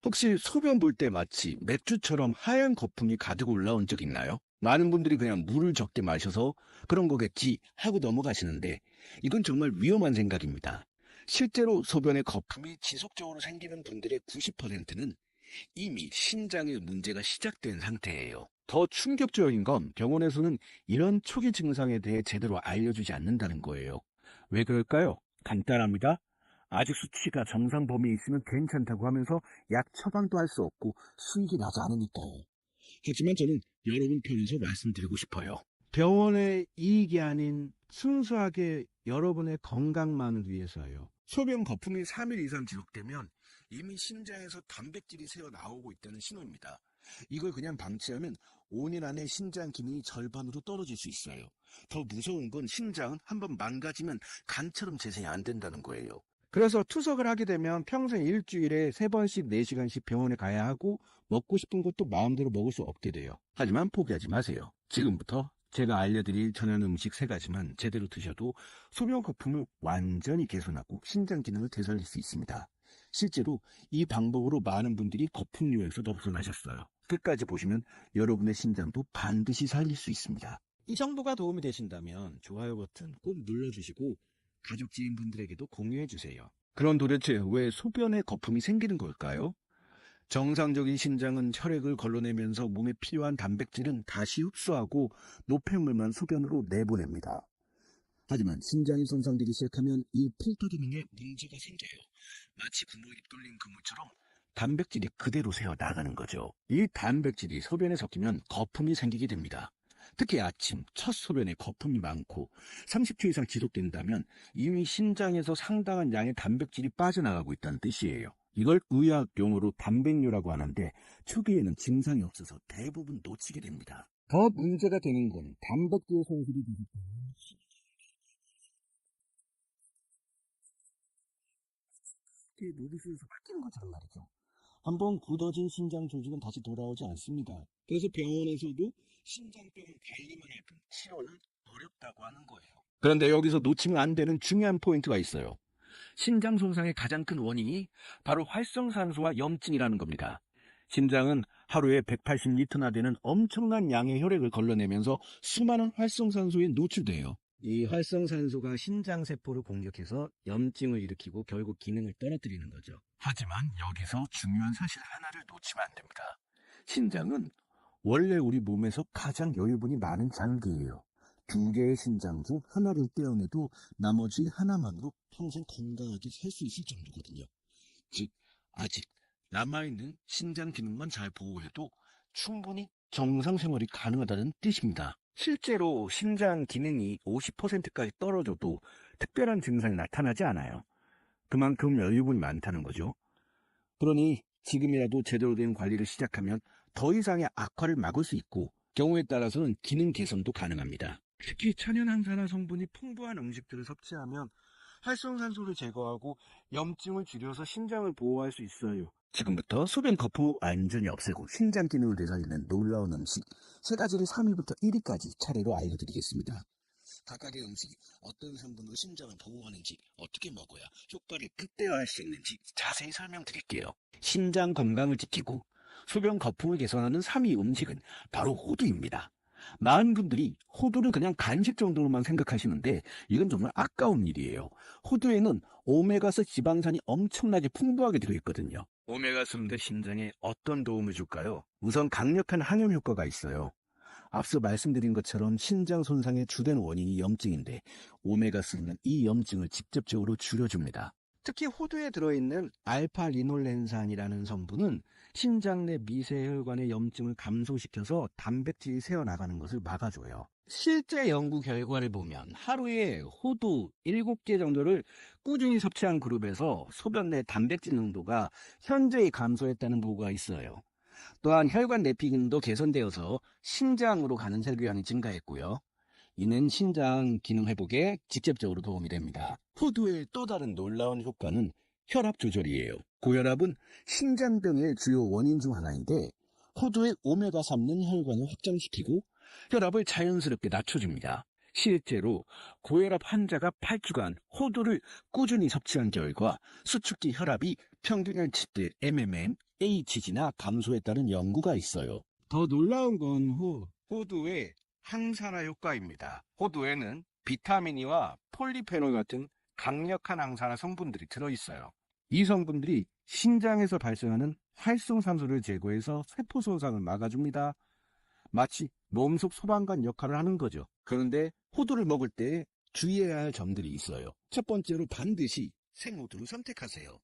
혹시 소변 볼 때 마치 맥주처럼 하얀 거품이 가득 올라온 적 있나요? 많은 분들이 그냥 물을 적게 마셔서 그런 거겠지 하고 넘어가시는데 이건 정말 위험한 생각입니다. 실제로 소변에 거품이 지속적으로 생기는 분들의 90%는 이미 신장에 문제가 시작된 상태예요. 더 충격적인 건 병원에서는 이런 초기 증상에 대해 제대로 알려주지 않는다는 거예요. 왜 그럴까요? 간단합니다. 아직 수치가 정상 범위에 있으면 괜찮다고 하면서 약 처방도 할 수 없고 수익이 나지 않으니까요. 하지만 저는 여러분 편에서 말씀드리고 싶어요. 병원의 이익이 아닌 순수하게 여러분의 건강만을 위해서요. 소변 거품이 3일 이상 지속되면 이미 신장에서 단백질이 새어 나오고 있다는 신호입니다. 이걸 그냥 방치하면 5년 안에 신장 기능이 절반으로 떨어질 수 있어요. 더 무서운 건 신장은 한번 망가지면 간처럼 재생이 안 된다는 거예요. 그래서 투석을 하게 되면 평생 일주일에 3번씩 4시간씩 병원에 가야 하고 먹고 싶은 것도 마음대로 먹을 수 없게 돼요. 하지만 포기하지 마세요. 지금부터 제가 알려드릴 전연 음식 3가지만 제대로 드셔도 소변 거품을 완전히 개선하고 신장 기능을 되살릴 수 있습니다. 실제로 이 방법으로 많은 분들이 거품류에서 벗어나셨어요. 끝까지 보시면 여러분의 신장도 반드시 살릴 수 있습니다. 이 정보가 도움이 되신다면 좋아요 버튼 꼭 눌러주시고 가족 지인분들에게도 공유해주세요. 그럼 도대체 왜 소변에 거품이 생기는 걸까요? 정상적인 신장은 혈액을 걸러내면서 몸에 필요한 단백질은 다시 흡수하고 노폐물만 소변으로 내보냅니다. 하지만 신장이 손상되기 시작하면 이 필터 기능에 문제가 생겨요. 마치 구멍이 뚫린 그물처럼 단백질이 그대로 새어 나가는 거죠. 이 단백질이 소변에 섞이면 거품이 생기게 됩니다. 특히 아침 첫 소변에 거품이 많고 30초 이상 지속된다면 이미 신장에서 상당한 양의 단백질이 빠져나가고 있다는 뜻이에요. 이걸 의학 용어로 단백뇨라고 하는데 초기에는 증상이 없어서 대부분 놓치게 됩니다. 더 문제가 되는 건 단백질 손실이 되기 때문에 노드스에서 바뀌는 것처럼 말이죠. 한번 굳어진 신장 조직은 다시 돌아오지 않습니다. 그래서 병원에서도 신장병 관리만 할 뿐 치료는 어렵다고 하는 거예요. 그런데 여기서 놓치면 안 되는 중요한 포인트가 있어요. 신장 손상의 가장 큰 원인이 바로 활성산소와 염증이라는 겁니다. 심장은 하루에 180리터나 되는 엄청난 양의 혈액을 걸러내면서 수많은 활성산소에 노출돼요. 이 활성산소가 신장세포를 공격해서 염증을 일으키고 결국 기능을 떨어뜨리는 거죠. 하지만 여기서 중요한 사실 하나를 놓치면 안 됩니다. 신장은 원래 우리 몸에서 가장 여유분이 많은 장기예요. 2개의 신장 중 하나를 떼어내도 나머지 하나만으로 평생 건강하게 살 수 있을 정도거든요. 즉, 아직 남아있는 신장 기능만 잘 보호해도 충분히 정상 생활이 가능하다는 뜻입니다. 실제로 신장 기능이 50%까지 떨어져도 특별한 증상이 나타나지 않아요. 그만큼 여유분이 많다는 거죠. 그러니 지금이라도 제대로 된 관리를 시작하면 더 이상의 악화를 막을 수 있고 경우에 따라서는 기능 개선도 가능합니다. 특히 천연항산화 성분이 풍부한 음식들을 섭취하면 활성산소를 제거하고 염증을 줄여서 신장을 보호할 수 있어요. 지금부터 소변 거품 완전히 없애고 신장 기능을 되살리는 놀라운 음식 3가지를 3위부터 1위까지 차례로 알려드리겠습니다. 각각의 음식이 어떤 성분으로 신장을 보호하는지, 어떻게 먹어야 효과를 극대화할 수 있는지 자세히 설명드릴게요. 신장 건강을 지키고 소변 거품을 개선하는 3위 음식은 바로 호두입니다. 많은 분들이 호두를 그냥 간식 정도로만 생각하시는데 이건 정말 아까운 일이에요. 호두에는 오메가3 지방산이 엄청나게 풍부하게 들어있거든요. 오메가3는 신장에 어떤 도움을 줄까요? 우선 강력한 항염 효과가 있어요. 앞서 말씀드린 것처럼 신장 손상의 주된 원인이 염증인데 오메가3는 이 염증을 직접적으로 줄여줍니다. 특히 호두에 들어있는 알파리놀렌산이라는 성분은 신장 내 미세혈관의 염증을 감소시켜서 단백질이 새어나가는 것을 막아줘요. 실제 연구 결과를 보면 하루에 호두 7개 정도를 꾸준히 섭취한 그룹에서 소변 내 단백질 농도가 현저히 감소했다는 보고가 있어요. 또한 혈관 내피 기능도 개선되어서 신장으로 가는 혈관이 증가했고요. 이는 신장 기능 회복에 직접적으로 도움이 됩니다. 호두의 또 다른 놀라운 효과는 혈압 조절이에요. 고혈압은 신장병의 주요 원인 중 하나인데 호두의 오메가3는 혈관을 확장시키고 혈압을 자연스럽게 낮춰줍니다. 실제로 고혈압 환자가 8주간 호두를 꾸준히 섭취한 결과 수축기 혈압이 평균 70대 mmM, HG나 감소했다는 연구가 있어요. 더 놀라운 건 호두의 항산화 효과입니다. 호두에는 비타민E와 폴리페놀 같은 강력한 항산화 성분들이 들어있어요. 이 성분들이 신장에서 발생하는 활성산소를 제거해서 세포 손상을 막아줍니다. 마치 몸속 소방관 역할을 하는 거죠. 그런데 호두를 먹을 때 주의해야 할 점들이 있어요. 첫 번째로 반드시 생호두를 선택하세요.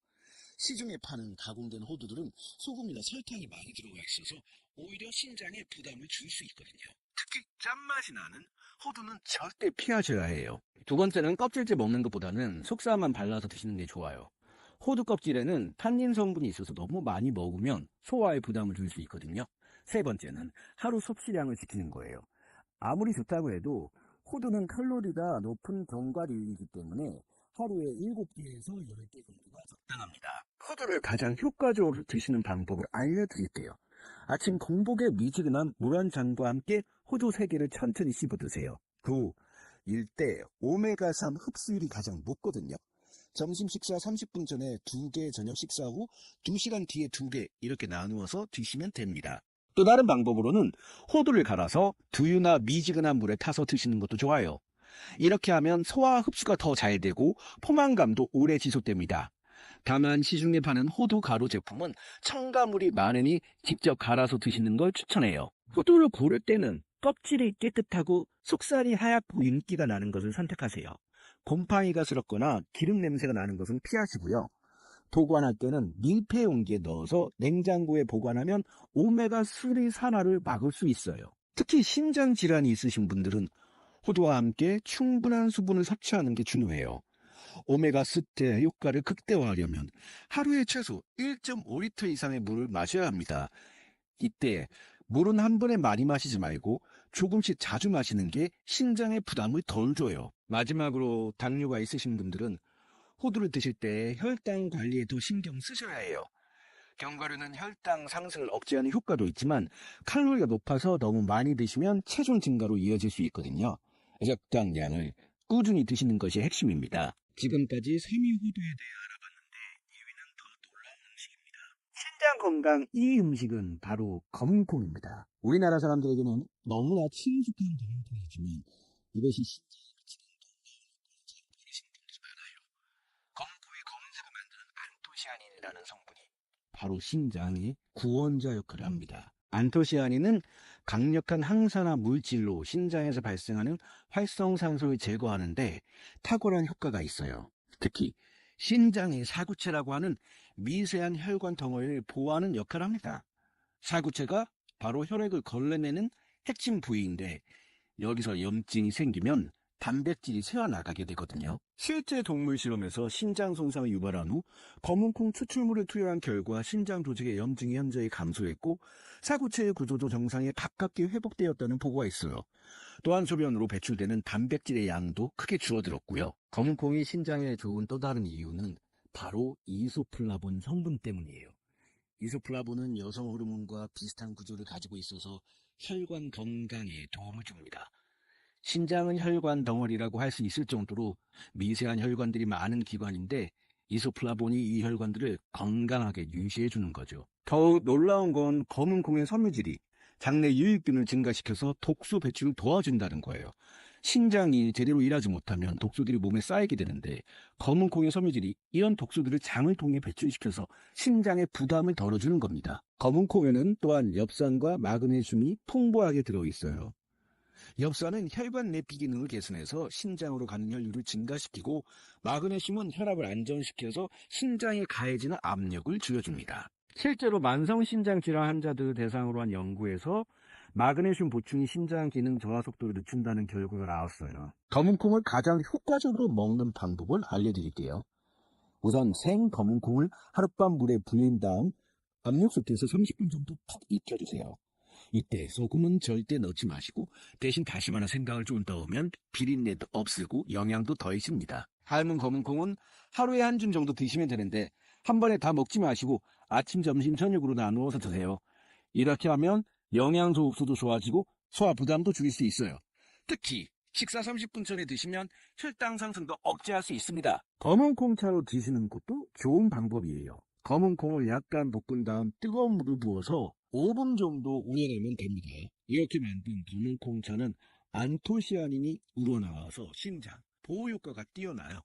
시중에 파는 가공된 호두들은 소금이나 설탕이 많이 들어가 있어서 오히려 신장에 부담을 줄 수 있거든요. 특히 짠맛이 나는 호두는 절대 피하셔야 해요. 두 번째는 껍질째 먹는 것보다는 속살만 발라서 드시는 게 좋아요. 호두 껍질에는 탄닌 성분이 있어서 너무 많이 먹으면 소화에 부담을 줄 수 있거든요. 세 번째는 하루 섭취량을 지키는 거예요. 아무리 좋다고 해도 호두는 칼로리가 높은 견과류이기 때문에 하루에 7개에서 10개 정도가 적당합니다. 호두를 가장 효과적으로 드시는 방법을 알려드릴게요. 아침 공복에 미지근한 물 한 잔과 함께 호두 3개를 천천히 씹어 드세요. 일때 오메가3 흡수율이 가장 높거든요. 점심 식사 30분 전에 2개, 저녁 식사 후 2시간 뒤에 2개 이렇게 나누어서 드시면 됩니다. 또 다른 방법으로는 호두를 갈아서 두유나 미지근한 물에 타서 드시는 것도 좋아요. 이렇게 하면 소화 흡수가 더 잘 되고 포만감도 오래 지속됩니다. 다만 시중에 파는 호두 가루 제품은 첨가물이 많으니 직접 갈아서 드시는 걸 추천해요. 호두를 고를 때는 껍질이 깨끗하고 속살이 하얗고 윤기가 나는 것을 선택하세요. 곰팡이가 슬었거나 기름 냄새가 나는 것은 피하시고요. 보관할 때는 밀폐 용기에 넣어서 냉장고에 보관하면 오메가3 산화를 막을 수 있어요. 특히 신장 질환이 있으신 분들은 호두와 함께 충분한 수분을 섭취하는 게 중요해요. 오메가3 효과를 극대화하려면 하루에 최소 1.5리터 이상의 물을 마셔야 합니다. 이때 물은 한 번에 많이 마시지 말고 조금씩 자주 마시는 게 신장에 부담을 덜 줘요. 마지막으로 당뇨가 있으신 분들은 호두를 드실 때 혈당 관리에 더 신경 쓰셔야 해요. 견과류는 혈당 상승을 억제하는 효과도 있지만 칼로리가 높아서 너무 많이 드시면 체중 증가로 이어질 수 있거든요. 적당량을 꾸준히 드시는 것이 핵심입니다. 지금까지 세미호두에 대해 알아봤는데 2위는 더 놀라운 음식입니다. 신장 건강 2위 음식은 바로 검은콩입니다. 우리나라 사람들에게는 너무나 친숙한 검은콩이지만 이것이 신장에 미치는 놀라운 효과를 잘 모르시는 분들이 많아요. 검은콩의 검은색을 만드는 안토시아닌이라는 성분이 바로 신장의 구원자 역할을 합니다. 안토시아닌은 강력한 항산화 물질로 신장에서 발생하는 활성산소를 제거하는데 탁월한 효과가 있어요. 특히 신장의 사구체라고 하는 미세한 혈관 덩어리를 보호하는 역할을 합니다. 사구체가 바로 혈액을 걸러내는 핵심 부위인데 여기서 염증이 생기면 단백질이 새어나가게 되거든요. 실제 동물 실험에서 신장 손상을 유발한 후 검은콩 추출물을 투여한 결과 신장 조직의 염증이 현저히 감소했고 사구체의 구조도 정상에 가깝게 회복되었다는 보고가 있어요. 또한 소변으로 배출되는 단백질의 양도 크게 줄어들었고요. 검은콩이 신장에 좋은 또 다른 이유는 바로 이소플라본 성분 때문이에요. 이소플라본은 여성 호르몬과 비슷한 구조를 가지고 있어서 혈관 건강에 도움을 줍니다. 신장은 혈관 덩어리라고 할 수 있을 정도로 미세한 혈관들이 많은 기관인데 이소플라본이 이 혈관들을 건강하게 유지해 주는 거죠. 더욱 놀라운 건 검은콩의 섬유질이 장내 유익균을 증가시켜서 독소 배출을 도와준다는 거예요. 신장이 제대로 일하지 못하면 독소들이 몸에 쌓이게 되는데 검은콩의 섬유질이 이런 독소들을 장을 통해 배출시켜서 신장의 부담을 덜어주는 겁니다. 검은콩에는 또한 엽산과 마그네슘이 풍부하게 들어있어요. 엽산은 혈관 내피 기능을 개선해서 신장으로 가는 혈류를 증가시키고 마그네슘은 혈압을 안정시켜서 신장에 가해지는 압력을 줄여줍니다. 실제로 만성신장 질환 환자들을 대상으로 한 연구에서 마그네슘 보충이 신장 기능 저하 속도를 늦춘다는 결과가 나왔어요. 검은콩을 가장 효과적으로 먹는 방법을 알려드릴게요. 우선 생 검은콩을 하룻밤 물에 불린 다음 압력솥에서 30분 정도 푹 익혀주세요. 이때 소금은 절대 넣지 마시고 대신 다시마나 생강을 좀 넣으면 비린내도 없애고 영양도 더해집니다. 삶은 검은콩은 하루에 한 줌 정도 드시면 되는데 한 번에 다 먹지 마시고 아침, 점심, 저녁으로 나누어서 드세요. 이렇게 하면 영양소 흡수도 좋아지고 소화 부담도 줄일 수 있어요. 특히 식사 30분 전에 드시면 혈당 상승도 억제할 수 있습니다. 검은콩차로 드시는 것도 좋은 방법이에요. 검은 콩을 약간 볶은 다음 뜨거운 물을 부어서 5분 정도 우려내면 됩니다. 이렇게 만든 검은 콩차는 안토시아닌이 우러나와서 신장, 보호 효과가 뛰어나요.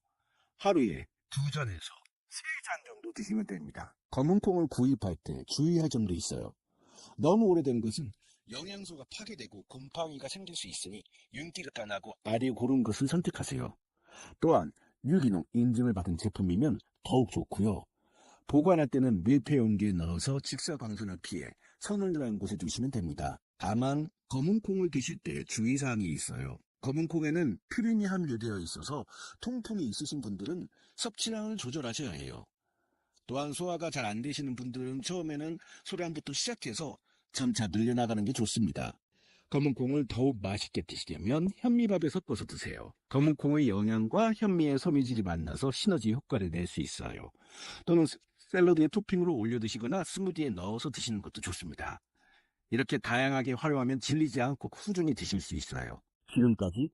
하루에 2잔에서 3잔 정도 드시면 됩니다. 검은 콩을 구입할 때 주의할 점도 있어요. 너무 오래된 것은 영양소가 파괴되고 곰팡이가 생길 수 있으니 윤기가 나고 알이 고른 것을 선택하세요. 또한 유기농 인증을 받은 제품이면 더욱 좋고요. 보관할 때는 밀폐 용기에 넣어서 직사광선을 피해 서늘한 곳에 두시면 됩니다. 다만 검은 콩을 드실 때 주의사항이 있어요. 검은 콩에는 퓨린이 함유되어 있어서 통풍이 있으신 분들은 섭취량을 조절하셔야 해요. 또한 소화가 잘 안 되시는 분들은 처음에는 소량부터 시작해서 점차 늘려나가는 게 좋습니다. 검은 콩을 더욱 맛있게 드시려면 현미밥에 섞어서 드세요. 검은 콩의 영양과 현미의 섬유질이 만나서 시너지 효과를 낼 수 있어요. 또는 샐러드에 토핑으로 올려 드시거나 스무디에 넣어서 드시는 것도 좋습니다. 이렇게 다양하게 활용하면 질리지 않고 꾸준히 드실 수 있어요. 지금까지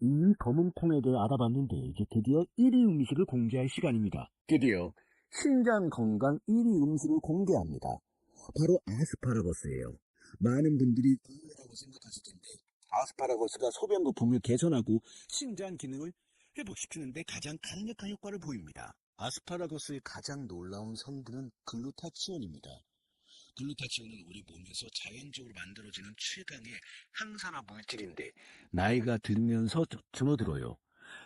이 검은 콩에 대해 알아봤는데 이제 드디어 1위 음식을 공개할 시간입니다. 드디어 신장 건강 1위 음식을 공개합니다. 바로 아스파라거스예요. 많은 분들이 국물이라고 생각하실 텐데 아스파라거스가 소변 거품을 개선하고 신장 기능을 회복시키는데 가장 강력한 효과를 보입니다. 아스파라거스의 가장 놀라운 성분은 글루타치온입니다. 글루타치온은 우리 몸에서 자연적으로 만들어지는 최강의 항산화 물질인데 나이가 들면서 줄어들어요.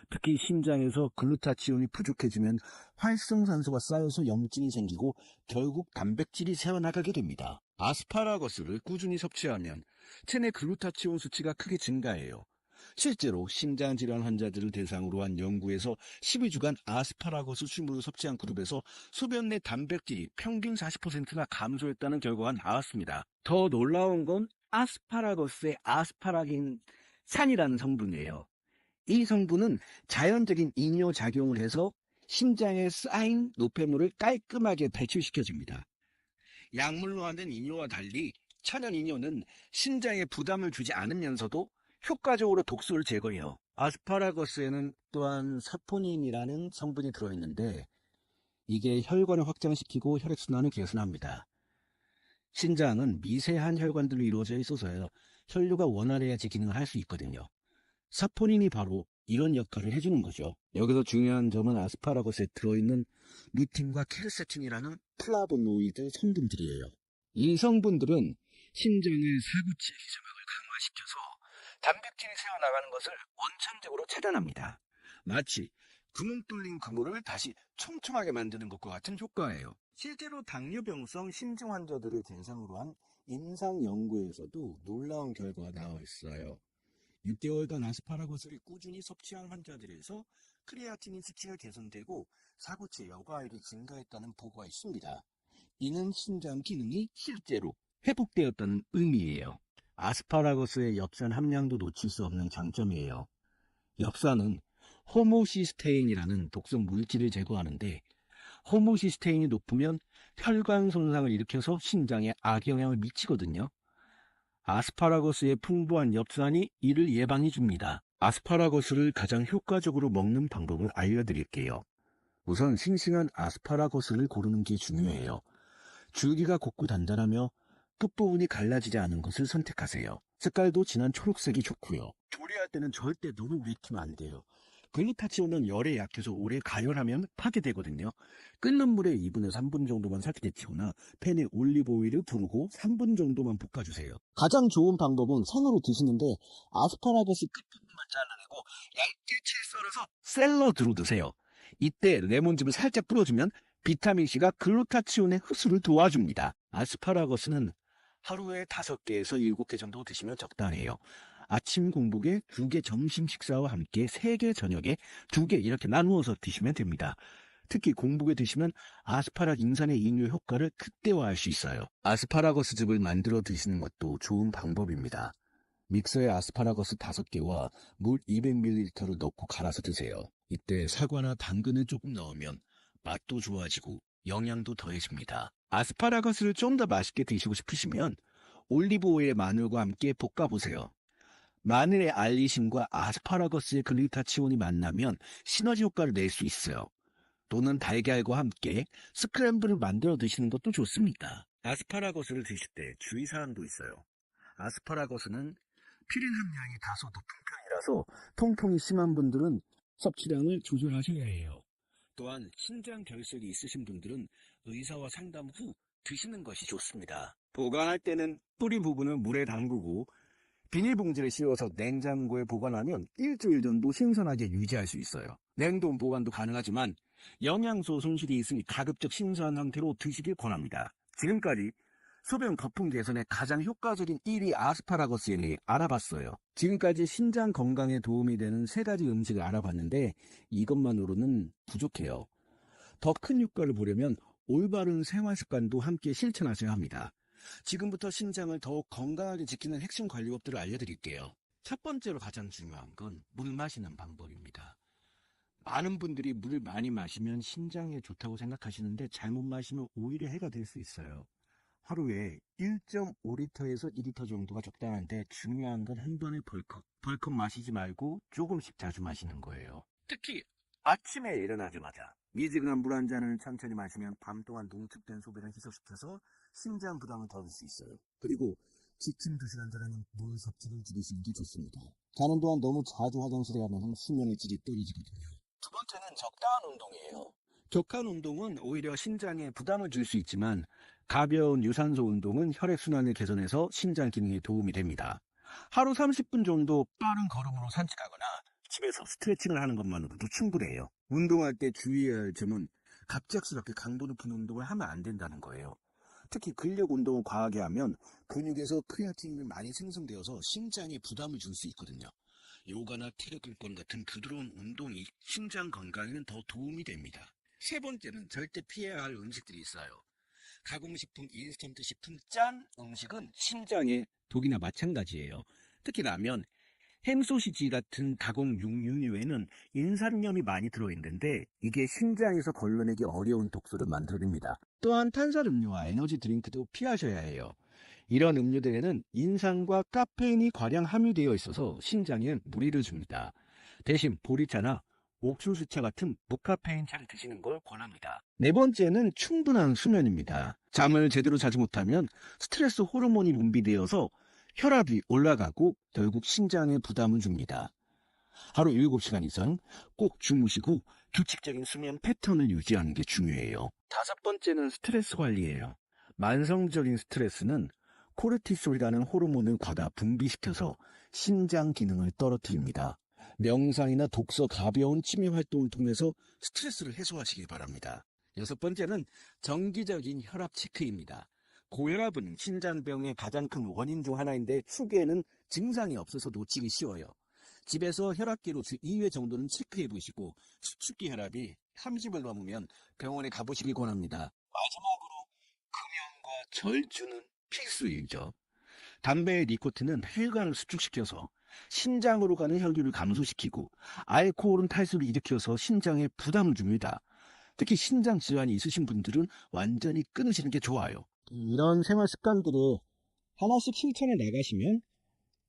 특히 심장에서 글루타치온이 부족해지면 활성산소가 쌓여서 염증이 생기고 결국 단백질이 새어나가게 됩니다. 아스파라거스를 꾸준히 섭취하면 체내 글루타치온 수치가 크게 증가해요. 실제로 심장질환 환자들을 대상으로 한 연구에서 12주간 아스파라거스 춤으로 섭취한 그룹에서 소변 내 단백질이 평균 40%나 감소했다는 결과가 나왔습니다. 더 놀라운 건 아스파라거스의 아스파라긴산이라는 성분이에요. 이 성분은 자연적인 이뇨작용을 해서 심장에 쌓인 노폐물을 깔끔하게 배출시켜줍니다. 약물로 만든 이뇨와 달리 천연 이뇨는 심장에 부담을 주지 않으면서도 효과적으로 독소를 제거해요. 아스파라거스에는 또한 사포닌이라는 성분이 들어있는데 이게 혈관을 확장시키고 혈액순환을 개선합니다. 신장은 미세한 혈관들로 이루어져 있어서 혈류가 원활해야지 기능을 할 수 있거든요. 사포닌이 바로 이런 역할을 해주는 거죠. 여기서 중요한 점은 아스파라거스에 들어있는 루틴과 케르세틴이라는 플라보노이드 성분들이에요. 이 성분들은 심장의 사구체 기저막을 강화시켜서 단백질이 새어나가는 것을 원천적으로 차단합니다. 마치 구멍 뚫린 그물을 다시 촘촘하게 만드는 것과 같은 효과예요. 실제로 당뇨병성 심증 환자들을 대상으로 한 임상 연구에서도 놀라운 결과가 나와 있어요. 6개월간 아스파라거스를 꾸준히 섭취한 환자들에서 크레아틴인 수치가 개선되고 사구체 여과율이 증가했다는 보고가 있습니다. 이는 심장 기능이 실제로 회복되었다는 의미예요. 아스파라거스의 엽산 함량도 놓칠 수 없는 장점이에요. 엽산은 호모시스테인이라는 독성 물질을 제거하는데 호모시스테인이 높으면 혈관 손상을 일으켜서 심장에 악영향을 미치거든요. 아스파라거스의 풍부한 엽산이 이를 예방해 줍니다. 아스파라거스를 가장 효과적으로 먹는 방법을 알려드릴게요. 우선 싱싱한 아스파라거스를 고르는 게 중요해요. 줄기가 곱고 단단하며 끝부분이 갈라지지 않은 것을 선택하세요. 색깔도 진한 초록색이 좋고요. 조리할 때는 절대 너무 오래 익히면 안 돼요. 글루타치온은 열에 약해서 오래 가열하면 파괴되거든요. 끓는 물에 2분에서 3분 정도만 살짝 데치거나 팬에 올리브 오일을 두르고 3분 정도만 볶아주세요. 가장 좋은 방법은 생으로 드시는데 아스파라거스 끝부분만 잘라내고 얇게 채 썰어서 샐러드로 드세요. 이때 레몬즙을 살짝 뿌려주면 비타민C가 글루타치온의 흡수를 도와줍니다. 아스파라거스는 하루에 5개에서 7개 정도 드시면 적당해요. 아침 공복에 2개 점심 식사와 함께 3개 저녁에 2개 이렇게 나누어서 드시면 됩니다. 특히 공복에 드시면 아스파라긴산의 이뇨 효과를 극대화할 수 있어요. 아스파라거스 즙을 만들어 드시는 것도 좋은 방법입니다. 믹서에 아스파라거스 5개와 물 200ml를 넣고 갈아서 드세요. 이때 사과나 당근을 조금 넣으면 맛도 좋아지고 영양도 더해집니다. 아스파라거스를 좀 더 맛있게 드시고 싶으시면 올리브 오일에 마늘과 함께 볶아보세요. 마늘의 알리신과 아스파라거스의 글루타치온이 만나면 시너지 효과를 낼 수 있어요. 또는 달걀과 함께 스크램블을 만들어 드시는 것도 좋습니다. 아스파라거스를 드실 때 주의사항도 있어요. 아스파라거스는 피린 함량이 다소 높은 편이라서 통풍이 심한 분들은 섭취량을 조절하셔야 해요. 또한 신장 결석이 있으신 분들은 의사와 상담 후 드시는 것이 좋습니다. 보관할 때는 뿌리 부분을 물에 담그고 비닐봉지를 씌워서 냉장고에 보관하면 일주일 정도 신선하게 유지할 수 있어요. 냉동 보관도 가능하지만 영양소 손실이 있으니 가급적 신선한 상태로 드시길 권합니다. 지금까지 소변 거품 개선에 가장 효과적인 1위 아스파라거스에 대해 알아봤어요. 지금까지 신장 건강에 도움이 되는 3가지 음식을 알아봤는데 이것만으로는 부족해요. 더 큰 효과를 보려면 올바른 생활 습관도 함께 실천하셔야 합니다. 지금부터 신장을 더욱 건강하게 지키는 핵심 관리법들을 알려드릴게요. 첫 번째로 가장 중요한 건 물 마시는 방법입니다. 많은 분들이 물을 많이 마시면 신장에 좋다고 생각하시는데 잘못 마시면 오히려 해가 될 수 있어요. 하루에 1.5리터에서 2리터 정도가 적당한데 중요한 건 한 번에 벌컥 마시지 말고 조금씩 자주 마시는 거예요. 특히 아침에 일어나자마자 미지근한 물 한 잔을 천천히 마시면 밤 동안 농축된 소변을 희석시켜서 심장 부담을 덜을 수 있어요. 그리고 지침 2시간 전에는 물 섭취를 줄이시는 게 좋습니다. 자는 동안 너무 자주 화장실에 가면 수면의 질이 떨어지거든요. 두 번째는 적당한 운동이에요. 격한 운동은 오히려 신장에 부담을 줄 수 있지만 가벼운 유산소 운동은 혈액순환을 개선해서 신장 기능에 도움이 됩니다. 하루 30분 정도 빠른 걸음으로 산책하거나 집에서 스트레칭을 하는 것만으로도 충분해요. 운동할 때 주의해야 할 점은 갑작스럽게 강도 높은 운동을 하면 안 된다는 거예요. 특히 근력 운동을 과하게 하면 근육에서 크레아틴이 많이 생성되어서 심장에 부담을 줄 수 있거든요. 요가나 태극근권 같은 부드러운 운동이 신장 건강에는 더 도움이 됩니다. 세 번째는 절대 피해야 할 음식들이 있어요. 가공식품, 인스턴트 식품, 짠 음식은 심장에 독이나 마찬가지예요. 특히 라면, 햄, 소시지 같은 가공 육류에는 인산염이 많이 들어있는데 이게 신장에서 걸러내기 어려운 독소를 만들어냅니다. 또한 탄산음료와 에너지 드링크도 피하셔야 해요. 이런 음료들에는 인산과 카페인이 과량 함유되어 있어서 신장에 무리를 줍니다. 대신 보리차나 옥수수차 같은 무카페인 차를 드시는 걸 권합니다. 네 번째는 충분한 수면입니다. 잠을 제대로 자지 못하면 스트레스 호르몬이 분비되어서 혈압이 올라가고 결국 신장에 부담을 줍니다. 하루 7시간 이상 꼭 주무시고 규칙적인 수면 패턴을 유지하는 게 중요해요. 다섯 번째는 스트레스 관리예요. 만성적인 스트레스는 코르티솔이라는 호르몬을 과다 분비시켜서 신장 기능을 떨어뜨립니다. 명상이나 독서, 가벼운 취미 활동을 통해서 스트레스를 해소하시기 바랍니다. 여섯 번째는 정기적인 혈압 체크입니다. 고혈압은 신장병의 가장 큰 원인 중 하나인데 후기에는 증상이 없어서 놓치기 쉬워요. 집에서 혈압계로 주 2회 정도는 체크해 보시고 수축기 혈압이 30을 넘으면 병원에 가보시길 권합니다. 마지막으로 금연과 절주는 필수이죠. 담배의 니코틴은 혈관을 수축시켜서 신장으로 가는 혈류를 감소시키고 알코올은 탈수를 일으켜서 신장에 부담을 줍니다. 특히 신장 질환이 있으신 분들은 완전히 끊으시는 게 좋아요. 이런 생활 습관들을 하나씩 실천해 나가시면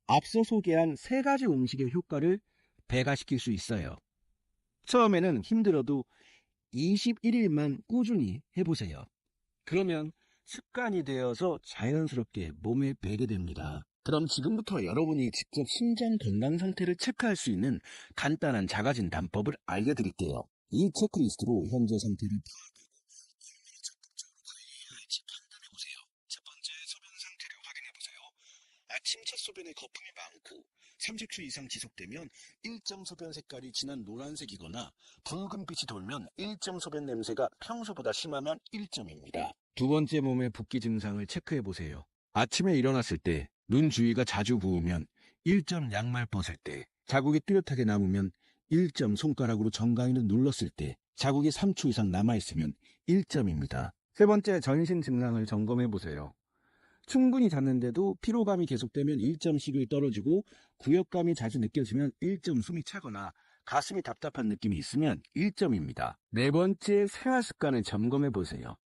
앞서 소개한 3가지 음식의 효과를 배가시킬 수 있어요. 처음에는 힘들어도 21일만 꾸준히 해보세요. 그러면 습관이 되어서 자연스럽게 몸에 배게 됩니다. 그럼 지금부터 여러분이 직접 신장 건강 상태를 체크할 수 있는 간단한 자가진단법을 알려드릴게요. 이 체크리스트로 현재 상태를 파악하고 얼마나 적극적으로 관리해야 할지 판단해보세요. 첫 번째, 소변 상태를 확인해보세요. 아침 첫 소변에 거품이 많고 30초 이상 지속되면 1점 소변 색깔이 진한 노란색이거나 붉은빛이 돌면 1점 소변 냄새가 평소보다 심하면 1점입니다. 두 번째, 몸의 붓기 증상을 체크해보세요. 아침에 일어났을 때 눈 주위가 자주 부으면 1점, 양말 벗을 때 자국이 뚜렷하게 남으면 1점, 손가락으로 정강이를 눌렀을 때 자국이 3초 이상 남아있으면 1점입니다. 세 번째, 전신 증상을 점검해보세요. 충분히 잤는데도 피로감이 계속되면 1점씩이 떨어지고 구역감이 자주 느껴지면 1점, 숨이 차거나 가슴이 답답한 느낌이 있으면 1점입니다. 네 번째, 생활 습관을 점검해보세요.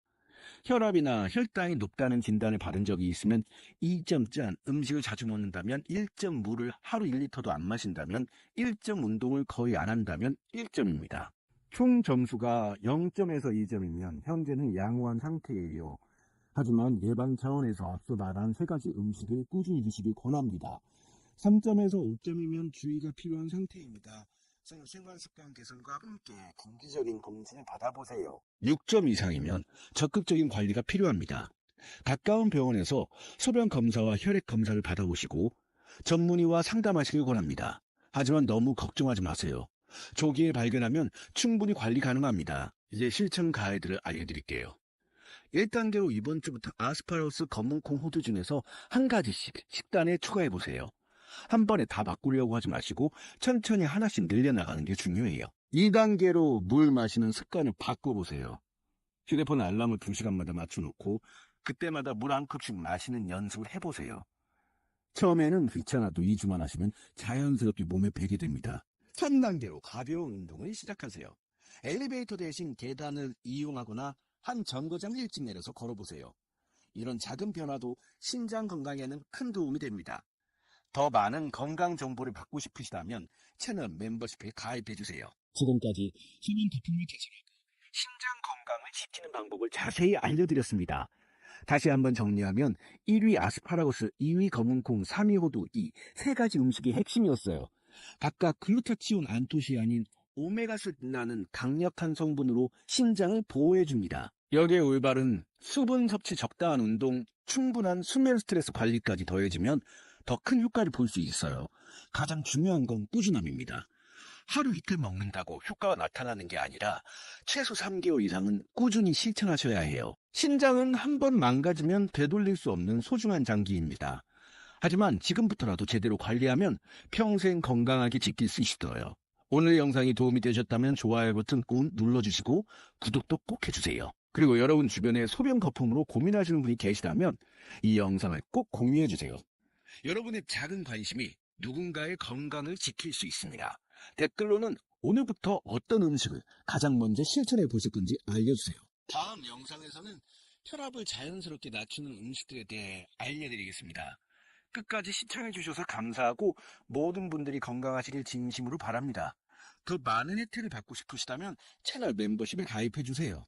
혈압이나 혈당이 높다는 진단을 받은 적이 있으면 2점, 짠 음식을 자주 먹는다면 1점, 물을 하루 1리터도 안 마신다면 1점, 운동을 거의 안 한다면 1점입니다. 총 점수가 0점에서 2점이면 현재는 양호한 상태예요. 하지만 예방 차원에서 앞서 말한 세 가지 음식을 꾸준히 드시길 권합니다. 3점에서 5점이면 주의가 필요한 상태입니다. 생활 습관 개선과 함께 정기적인 검진을 받아보세요. 6점 이상이면 적극적인 관리가 필요합니다. 가까운 병원에서 소변 검사와 혈액 검사를 받아보시고 전문의와 상담하시길 권합니다. 하지만 너무 걱정하지 마세요. 조기에 발견하면 충분히 관리 가능합니다. 이제 실천 가이드를 알려드릴게요. 1단계로 이번 주부터 아스파라거스, 검은콩, 호두 중에서 한 가지씩 식단에 추가해보세요. 한 번에 다 바꾸려고 하지 마시고 천천히 하나씩 늘려나가는 게 중요해요. 2단계로 물 마시는 습관을 바꿔보세요. 휴대폰 알람을 2시간마다 맞춰놓고 그때마다 물 한 컵씩 마시는 연습을 해보세요. 처음에는 귀찮아도 2주만 하시면 자연스럽게 몸에 배게 됩니다. 3단계로 가벼운 운동을 시작하세요. 엘리베이터 대신 계단을 이용하거나 한 정거장 일찍 내려서 걸어보세요. 이런 작은 변화도 신장 건강에는 큰 도움이 됩니다. 더 많은 건강 정보를 받고 싶으시다면 채널 멤버십에 가입해주세요. 지금까지 수면 거품을 개선하고 신장 건강을 지키는 방법을 자세히 알려드렸습니다. 다시 한번 정리하면 1위 아스파라거스, 2위 검은콩, 3위 호두, 이 세 가지 음식이 핵심이었어요. 각각 글루타치온 안토시아닌 오메가3라는 강력한 성분으로 신장을 보호해줍니다. 여기에 올바른 수분 섭취, 적당한 운동, 충분한 수면 스트레스 관리까지 더해지면 더 큰 효과를 볼 수 있어요. 가장 중요한 건 꾸준함입니다. 하루 이틀 먹는다고 효과가 나타나는 게 아니라 최소 3개월 이상은 꾸준히 실천하셔야 해요. 신장은 한 번 망가지면 되돌릴 수 없는 소중한 장기입니다. 하지만 지금부터라도 제대로 관리하면 평생 건강하게 지킬 수 있어요. 오늘 영상이 도움이 되셨다면 좋아요 버튼 꾹 눌러주시고 구독도 꼭 해주세요. 그리고 여러분 주변에 소변 거품으로 고민하시는 분이 계시다면 이 영상을 꼭 공유해주세요. 여러분의 작은 관심이 누군가의 건강을 지킬 수 있습니다. 댓글로는 오늘부터 어떤 음식을 가장 먼저 실천해 보실 건지 알려주세요. 다음 영상에서는 혈압을 자연스럽게 낮추는 음식들에 대해 알려드리겠습니다. 끝까지 시청해 주셔서 감사하고 모든 분들이 건강하시길 진심으로 바랍니다. 더 많은 혜택을 받고 싶으시다면 채널 멤버십에 가입해 주세요.